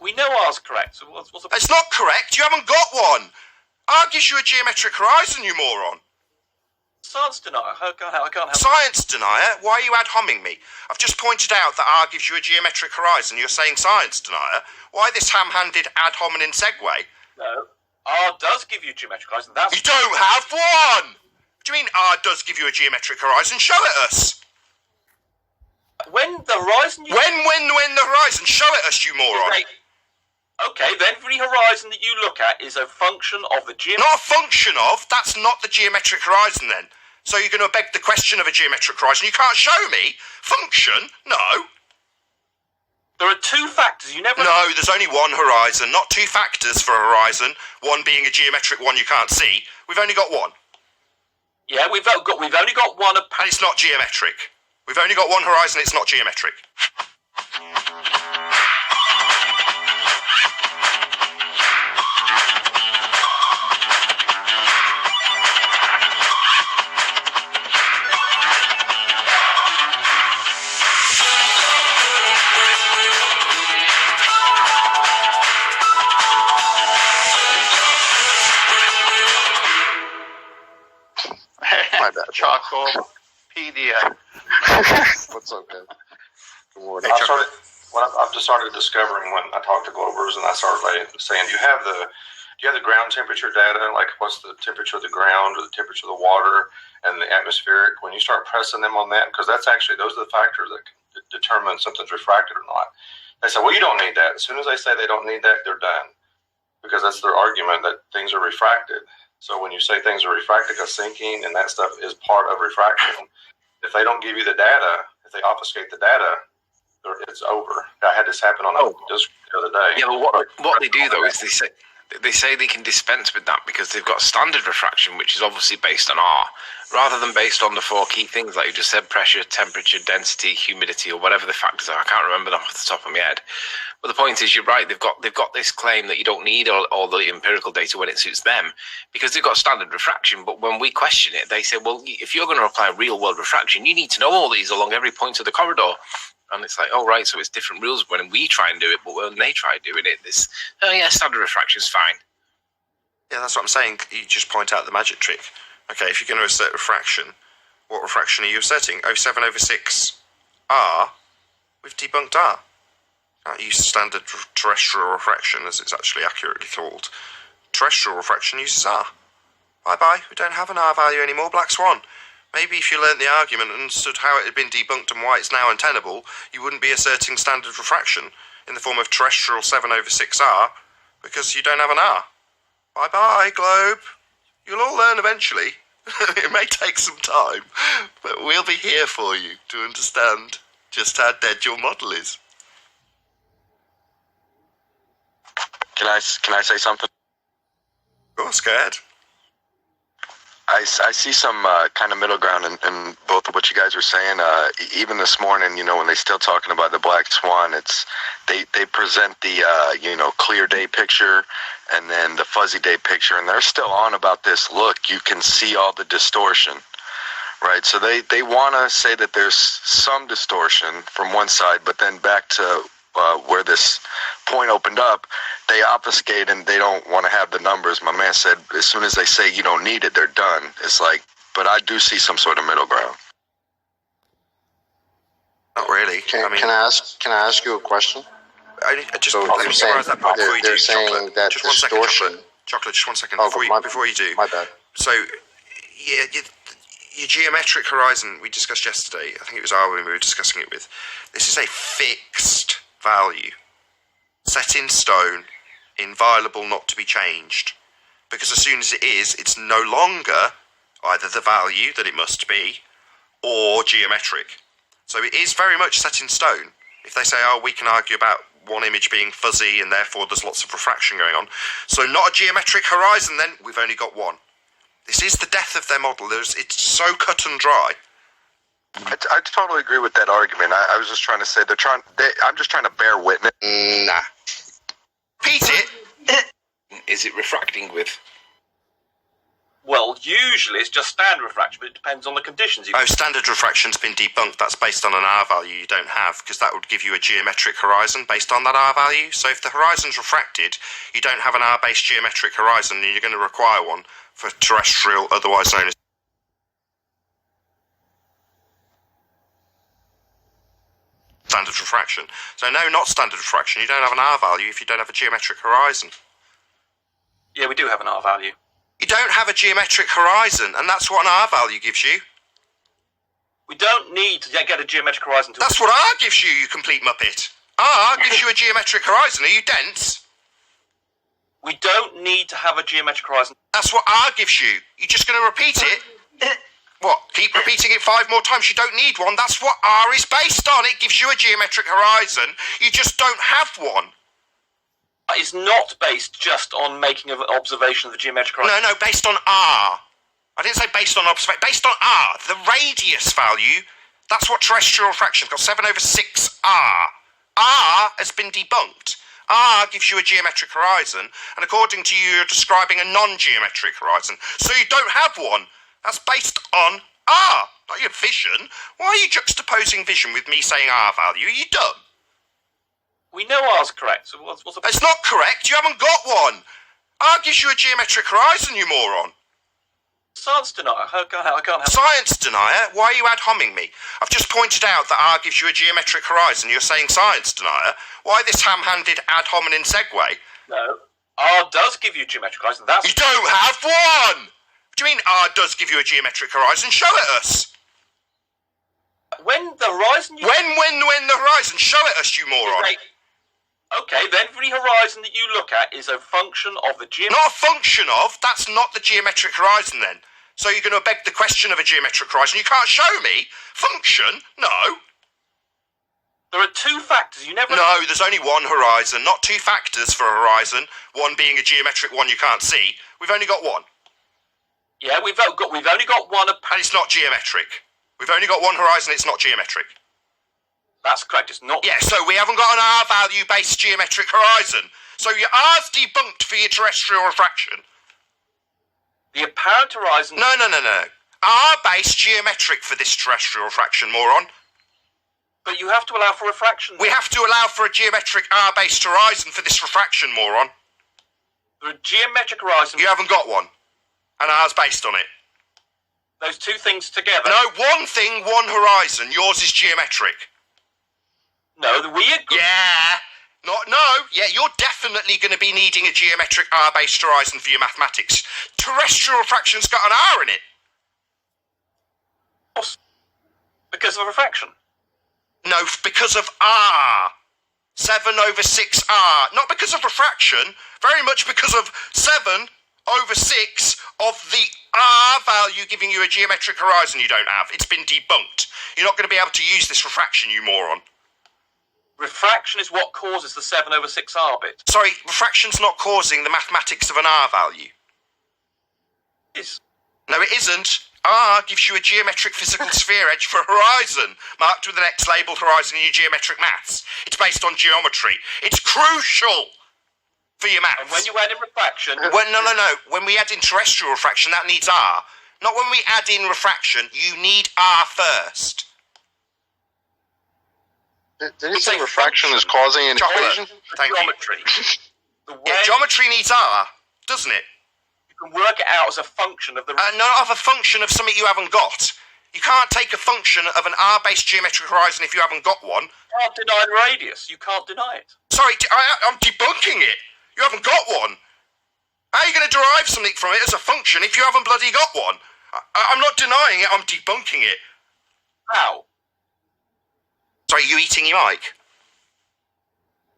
We know ours correct. So what's the... It's not correct. You haven't got one. R gives you a geometric horizon, you moron. Science denier. I can't help. Science denier? Why are you ad-homing me? I've just pointed out that R gives you a geometric horizon. You're saying science denier. Why this ham-handed ad-hominem segue? No. R does give you a geometric horizon. That's... You don't have one! What do you mean R does give you a geometric horizon? Show it us! When the horizon... When the horizon? Show it us, you moron! Okay, then every horizon that you look at is a function of the geometric... Not a function of. That's not the geometric horizon, then. So you're going to beg the question of a geometric horizon. You can't show me. Function? No. There are two factors. You never... No, there's only one horizon, not two factors for a horizon. One being a geometric one you can't see. We've only got one. Yeah, we've only got one... And it's not geometric. We've only got one horizon, it's not geometric. My bad. Chocopedia. What's up, man? Good Hey, morning. I've just started discovering when I talk to Globers and I started saying, do you have the ground temperature data? Like, what's the temperature of the ground or the temperature of the water and the atmospheric? When you start pressing them on that, because those are the factors that can determine something's refracted or not. They say, well, you don't need that. As soon as they say they don't need that, they're done, because that's their argument that things are refracted. So when you say things are refracted, because sinking and that stuff is part of refraction, if they don't give you the data, if they obfuscate the data, it's over. I had this happen on just the other day. Yeah, but what they do though is they say they can dispense with that because they've got standard refraction, which is obviously based on R, rather than based on the four key things like you just said: pressure, temperature, density, humidity, or whatever the factors are. I can't remember them off the top of my head. But the point is, you're right. They've got this claim that you don't need all the empirical data when it suits them because they've got standard refraction. But when we question it, they say, well, if you're going to apply real world refraction, you need to know all these along every point of the corridor. And it's like, oh, right, so it's different rules when we try and do it, but when they try doing it, standard refraction is fine. Yeah, that's what I'm saying. You just point out the magic trick. Okay, if you're going to assert refraction, what refraction are you asserting? 07/6 R? We've debunked R. Can't use standard terrestrial refraction as it's actually accurately called. Terrestrial refraction uses R. Bye-bye, we don't have an R value anymore, Black Swan. Maybe if you learnt the argument and understood how it had been debunked and why it's now untenable, you wouldn't be asserting standard refraction in the form of terrestrial 7/6R, because you don't have an R. Bye-bye, Globe. You'll all learn eventually. It may take some time, but we'll be here for you to understand just how dead your model is. Can I say something? Of course, go ahead. I see some kind of middle ground in both of what you guys are saying. Even this morning, when they're still talking about the black swan, they present the clear day picture and then the fuzzy day picture, and they're still on about this. Look, you can see all the distortion, right? So they want to say that there's some distortion from one side, but then back to where this point opened up, they obfuscate and they don't want to have the numbers. My man said as soon as they say you don't need it, they're done. It's like, but I do see some sort of middle ground. Not really. Can I ask you a question? Let me summarize that part before you do. They're saying Chocolate. that Just 1 second, distortion. Chocolate, just 1 second before you do. My bad. So, yeah, your geometric horizon we discussed yesterday. I think it was Arwin we were discussing it with. This is a fixed value, set in stone, inviolable, not to be changed. Because as soon as it is, it's no longer either the value that it must be or geometric. So it is very much set in stone. If they say, we can argue about one image being fuzzy and therefore there's lots of refraction going on. So not a geometric horizon then, we've only got one. This is the death of their model. It's so cut and dry. I totally agree with that argument. I was just trying to say I'm just trying to bear witness. Nah. Repeat it. Is it refracting with? Well, usually it's just standard refraction, but it depends on the conditions. Oh, standard refraction's been debunked. That's based on an R value you don't have, because that would give you a geometric horizon based on that R value. So if the horizon's refracted, you don't have an R-based geometric horizon, and you're going to require one for terrestrial, otherwise known as standard refraction. So no, not standard refraction. You don't have an R value if you don't have a geometric horizon. Yeah, we do have an R value. You don't have a geometric horizon, and that's what an R value gives you. We don't need to get a geometric horizon to... That's what R gives you, you complete muppet. R gives you a geometric horizon. Are you dense? We don't need to have a geometric horizon. That's what R gives you. You're just going to repeat it? What? Keep repeating it 5 more times. You don't need one. That's what R is based on. It gives you a geometric horizon. You just don't have one. It's not based just on making an observation of the geometric horizon. No, based on R. I didn't say based on observation. Based on R. The radius value, that's what terrestrial refraction's got, 7/6 R. R has been debunked. R gives you a geometric horizon, and according to you, you're describing a non-geometric horizon. So you don't have one. That's based on R, not your vision. Why are you juxtaposing vision with me saying R value? Are you dumb? We know R's correct, so what's the... It's not correct. You haven't got one. R gives you a geometric horizon, you moron. Science denier. I can't have... Science denier? Why are you ad homing me? I've just pointed out that R gives you a geometric horizon. You're saying science denier. Why this ham-handed ad hominem segue? No. R does give you a geometric horizon. That's... You don't have one! What do you mean R does give you a geometric horizon? Show it us. When the horizon... When the horizon? Show it us, you moron. Okay, then every horizon that you look at is a function of the geometric... Not a function of. That's not the geometric horizon, then. So you're going to beg the question of a geometric horizon. You can't show me. Function? No. There are 2 factors. You never... No, there's only one horizon, not 2 factors for a horizon. One being a geometric one you can't see. We've only got one. Yeah, we've only got one... And it's not geometric. We've only got one horizon, it's not geometric. That's correct, it's not... Yeah, so we haven't got an R value-based geometric horizon. So your R's debunked for your terrestrial refraction. The apparent horizon... No. R-based geometric for this terrestrial refraction, moron. But you have to allow for refraction. We have to allow for a geometric R-based horizon for this refraction, moron. The geometric horizon... You haven't got one. And R's based on it. Those 2 things together... No, one thing, one horizon. Yours is geometric. No, we agree... Yeah, you're definitely going to be needing a geometric R-based horizon for your mathematics. Terrestrial refraction's got an R in it. Because of refraction. No, because of R. 7/6 R. Not because of refraction, very much because of 7/6 of the R value giving you a geometric horizon you don't have. It's been debunked. You're not going to be able to use this refraction, you moron. Refraction is what causes the 7/6 R bit. Sorry, refraction's not causing the mathematics of an R value. No, it isn't. R gives you a geometric physical sphere edge for a horizon, marked with an X labelled horizon in your geometric maths. It's based on geometry. It's crucial for your maths. And when you add in refraction... No. When we add in terrestrial refraction, that needs R. Not when we add in refraction, you need R first. Did you say refraction is causing an equation? Thank geometry. you. Geometry needs R, doesn't it? You can work it out as a function of the... Not of a function of something you haven't got. You can't take a function of an R-based geometric horizon if you haven't got one. You can't deny the radius. You can't deny it. Sorry, I'm debunking it. You haven't got one. How are you going to derive something from it as a function if you haven't bloody got one? I'm not denying it, I'm debunking it. How? Sorry, you eating your mic?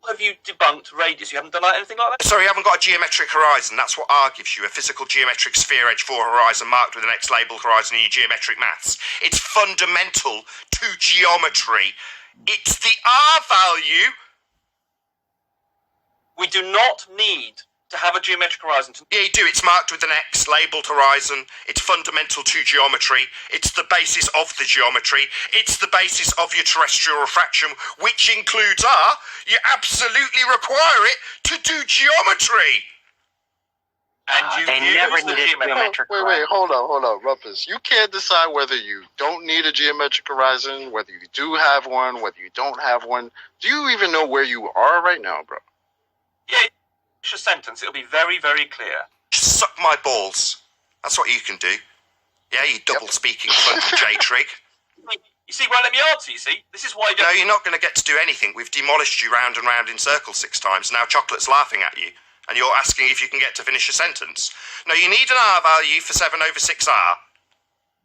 Have you debunked radius? You haven't done anything like that? Sorry, you haven't got a geometric horizon. That's what R gives you, a physical geometric sphere edge for a horizon marked with an X labelled horizon in your geometric maths. It's fundamental to geometry. It's the R value. We do not need to have a geometric horizon. Yeah, you do. It's marked with an X labelled horizon. It's fundamental to geometry. It's the basis of the geometry. It's the basis of your terrestrial refraction, which includes R. You absolutely require it to do geometry. And you They use never the needed geometric Wait, horizon. hold on, Rumpus. You can't decide whether you don't need a geometric horizon, whether you do have one, whether you don't have one. Do you even know where you are right now, bro? Yeah, finish a sentence. It'll be very, very clear. Just suck my balls. That's what you can do. Yeah, you double-speaking fundy J-Trig. You see, won't let me answer, you see? This is why you No, don't... you're not going to get to do anything. We've demolished you round and round in circles 6 times. Now Chocolate's laughing at you, and you're asking if you can get to finish a sentence. No, you need an R value for 7 over 6R.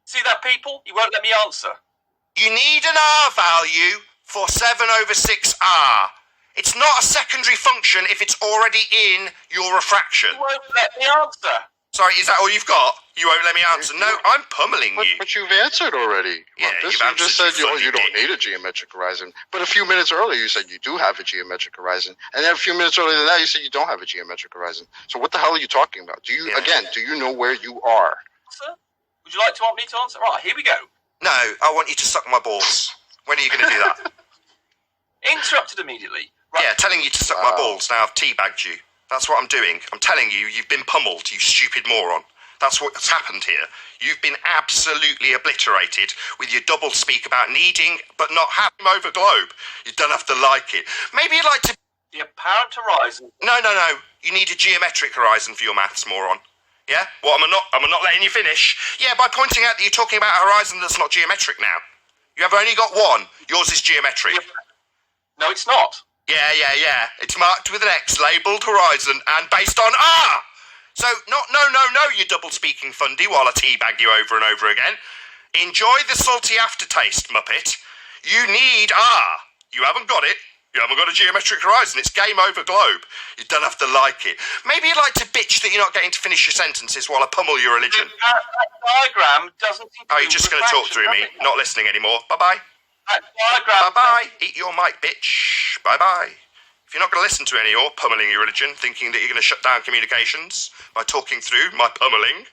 See that, people? You won't let me answer. You need an R value for 7 over 6R. It's not a secondary function if it's already in your refraction. You won't let me answer. Sorry, is that all you've got? You won't let me answer? No, I'm pummeling you. But you've answered already. Yeah, Rumpus. you've You answered, just said you you don't funny need a geometric horizon. But a few minutes earlier, you said you do have a geometric horizon. And then a few minutes earlier than that, you said you don't have a geometric horizon. So what the hell are you talking about? Do you know where you are? Answer? Would you like to want me to answer? Right, here we go. No, I want you to suck my balls. When are you going to do that? Interrupted immediately. Right. Yeah, telling you to suck my balls. Now I've teabagged you. That's what I'm doing. I'm telling you, you've been pummeled, you stupid moron. That's what's happened here. You've been absolutely obliterated with your double speak about needing but not having over globe. You don't have to like it. Maybe you'd like to... The apparent horizon. No. You need a geometric horizon for your maths, moron. Yeah? What, am I not letting you finish? Yeah, by pointing out that you're talking about a horizon that's not geometric now. You have only got one. Yours is geometric. No, it's not. Yeah. It's marked with an X, labelled horizon, and based on R. So, no, you double-speaking fundy while I teabag you over and over again. Enjoy the salty aftertaste, Muppet. You need R. You haven't got it. You haven't got a geometric horizon. It's game over globe. You don't have to like it. Maybe you'd like to bitch that you're not getting to finish your sentences while I pummel your religion. That diagram doesn't... Oh, you're just going to talk through me, not listening anymore. Bye-bye. That diagram... Bye-bye. Eat your mic, bitch. Bye-bye. If you're not going to listen to any or pummeling your religion, thinking that you're going to shut down communications by talking through my pummeling,